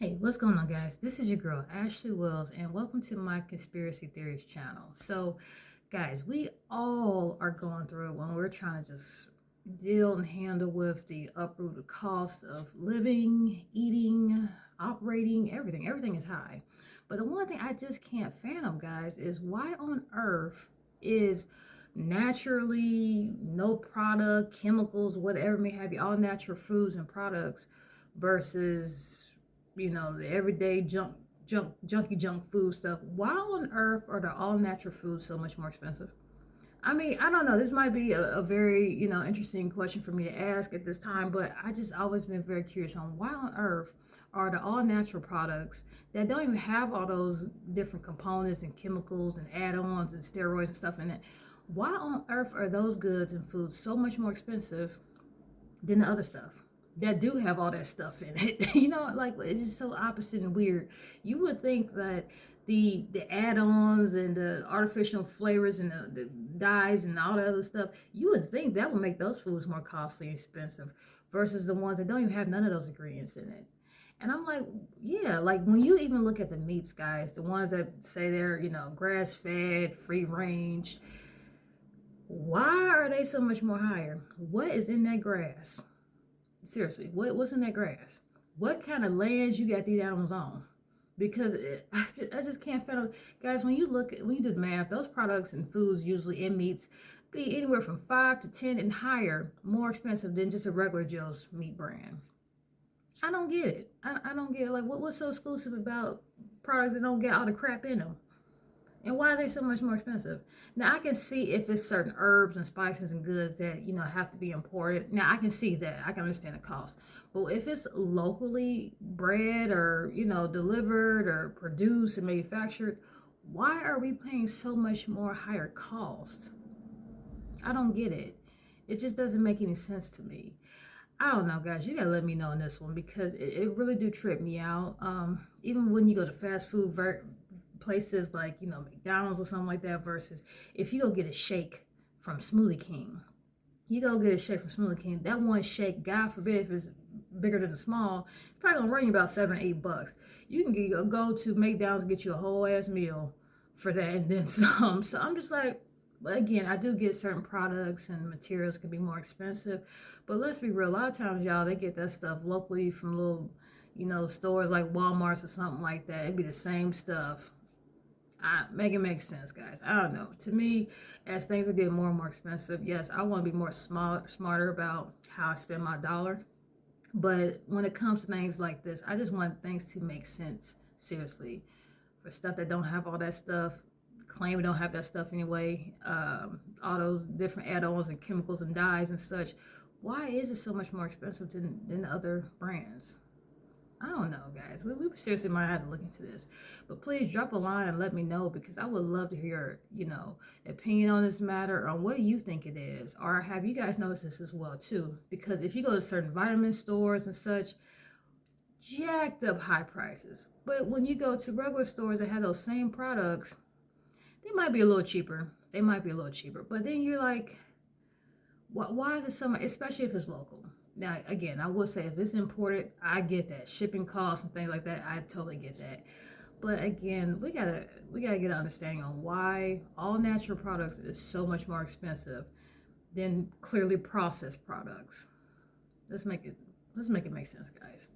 Hey, what's going on, guys? This is your girl, Ashley Wells, and welcome to my Conspiracy Theories channel. So, guys, we all are going through it when we're trying to just deal and handle with the uprooted cost of living, eating, operating, everything. Everything is high. But the one thing I just can't fathom, guys, is why on earth is naturally no product, chemicals, whatever may have you, all natural foods and products versus the everyday junky junk food stuff. Why on earth are the all natural foods so much more expensive? I mean, I don't know. This might be a very, interesting question for me to ask at this time, but I just always been very curious on why on earth are the all natural products that don't even have all those different components and chemicals and add-ons and steroids and stuff in it. Why on earth are those goods and foods so much more expensive than the other stuff that do have all that stuff in it? Like, it's just so opposite and weird. You would think that the add-ons and the artificial flavors and the dyes and all the other stuff, you would think that would make those foods more costly and expensive versus the ones that don't even have none of those ingredients in it. And I'm like, yeah, like when you even look at the meats, guys, the ones that say they're, grass fed, free range, why are they so much more higher? What is in that grass? Seriously, what's in that grass? What kind of lands you got these animals on? Because I just can't fathom, guys. When you do the math, those products and foods usually in meats be anywhere from 5 to 10 and higher, more expensive than just a regular Joe's meat brand. I don't get it. I don't get it. Like, what's so exclusive about products that don't get all the crap in them? And why are they so much more expensive? Now I can see if it's certain herbs and spices and goods that have to be imported. Now I can see that. I can understand the cost. But if it's locally bred or delivered or produced and manufactured, why are we paying so much more higher cost? I don't get it. It just doesn't make any sense to me. I don't know, guys. You gotta let me know on this one because it really do trip me out. Even when you go to fast food places like McDonald's or something like that, versus if you go get a shake from Smoothie King, that one shake, God forbid if it's bigger than the small, it's probably gonna run you about $7 or $8. You can go to McDonald's and get you a whole ass meal for that and then some. So I'm just like, again, I do get certain products and materials can be more expensive, but let's be real. A lot of times, y'all, they get that stuff locally from little, stores like Walmart's or something like that. It'd be the same stuff. Make it make sense, guys. I don't know. To me, as things are getting more and more expensive, yes, I want to be more smarter about how I spend my dollar. But when it comes to things like this, I just want things to make sense. Seriously, for stuff that don't have all that stuff, claim it don't have that stuff anyway. All those different add-ons and chemicals and dyes and such. Why is it so much more expensive than the other brands? I don't know, guys. We seriously might have to look into this. But please drop a line and let me know because I would love to hear, opinion on this matter, on what you think it is. Or have you guys noticed this as well, too? Because if you go to certain vitamin stores and such, jacked up high prices. But when you go to regular stores that have those same products, they might be a little cheaper. They might be a little cheaper. But then you're like, why is it so much, especially if it's local? Now, again, I will say if it's imported, I get that. Shipping costs and things like that, I totally get that. But again, we gotta get an understanding on why all natural products is so much more expensive than clearly processed products. Let's make it let's make it make sense, guys.